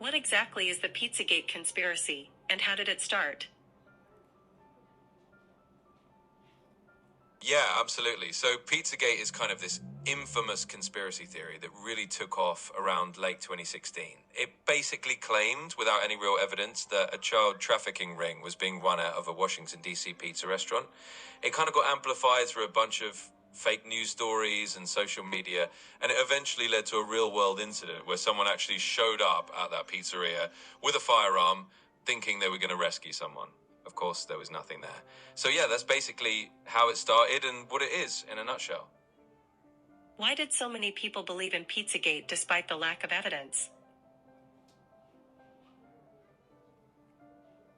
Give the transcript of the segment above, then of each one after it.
What exactly is the Pizzagate conspiracy, and how did it start? Yeah, absolutely. So Pizzagate is kind of this infamous conspiracy theory that really took off around late 2016. It basically claimed, without any real evidence, that a child trafficking ring was being run out of a Washington, D.C. pizza restaurant. It kind of got amplified through a bunch of fake news stories and social media, and it eventually led to a real world incident where someone actually showed up at that pizzeria with a firearm thinking they were going to rescue someone. Of course, there was nothing there. So yeah, that's basically how it started and what it is in a nutshell. Why did so many people believe in Pizzagate despite the lack of evidence?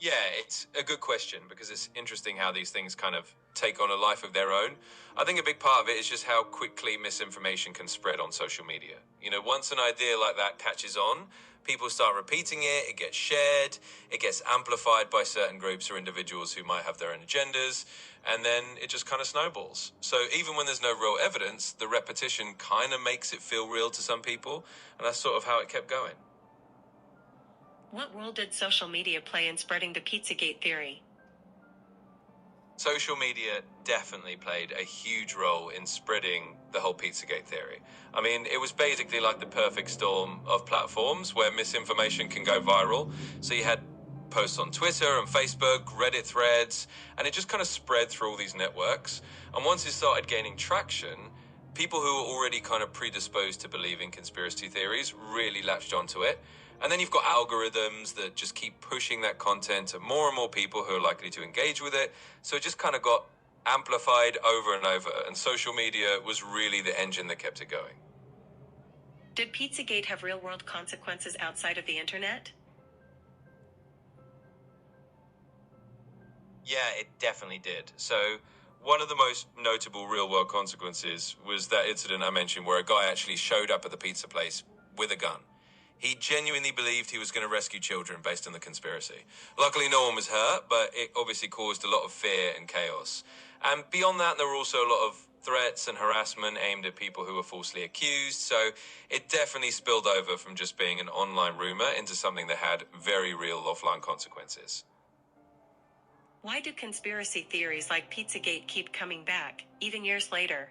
Yeah, it's a good question because it's interesting how these things kind of take on a life of their own. I think a big part of it is just how quickly misinformation can spread on social media. Once an idea like that catches on, people start repeating it, it gets shared, it gets amplified by certain groups or individuals who might have their own agendas, and then it just kind of snowballs. So even when there's no real evidence, the repetition kind of makes it feel real to some people, and that's sort of how it kept going. What role did social media play in spreading the Pizzagate theory? Social media definitely played a huge role in spreading the whole Pizzagate theory. I mean, it was basically like the perfect storm of platforms where misinformation can go viral. So you had posts on Twitter and Facebook, Reddit threads, and it just kind of spread through all these networks. And once it started gaining traction, people who were already kind of predisposed to believe in conspiracy theories really latched onto it. And then you've got algorithms that just keep pushing that content to more and more people who are likely to engage with it. So it just kind of got amplified over and over. And social media was really the engine that kept it going. Did Pizzagate have real-world consequences outside of the internet? Yeah, it definitely did. So one of the most notable real-world consequences was that incident I mentioned where a guy actually showed up at the pizza place with a gun. He genuinely believed he was going to rescue children based on the conspiracy. Luckily, no one was hurt, but it obviously caused a lot of fear and chaos. And beyond that, there were also a lot of threats and harassment aimed at people who were falsely accused. So it definitely spilled over from just being an online rumor into something that had very real offline consequences. Why do conspiracy theories like Pizzagate keep coming back, even years later?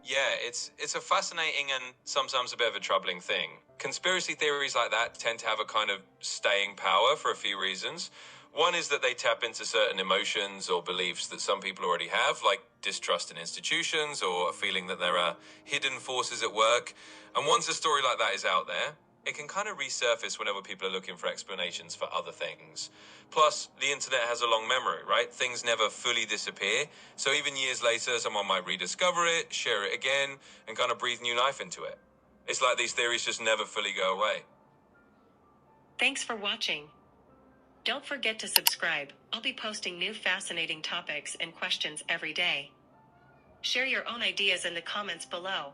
Yeah, it's a fascinating and sometimes a bit of a troubling thing. Conspiracy theories like that tend to have a kind of staying power for a few reasons. One is that they tap into certain emotions or beliefs that some people already have, like distrust in institutions or a feeling that there are hidden forces at work. And once a story like that is out there, it can kind of resurface whenever people are looking for explanations for other things. Plus, the internet has a long memory, right? Things never fully disappear. So even years later, someone might rediscover it, share it again, and kind of breathe new life into it. It's like these theories just never fully go away. Thanks for watching. Don't forget to subscribe. I'll be posting new fascinating topics and questions every day. Share your own ideas in the comments below.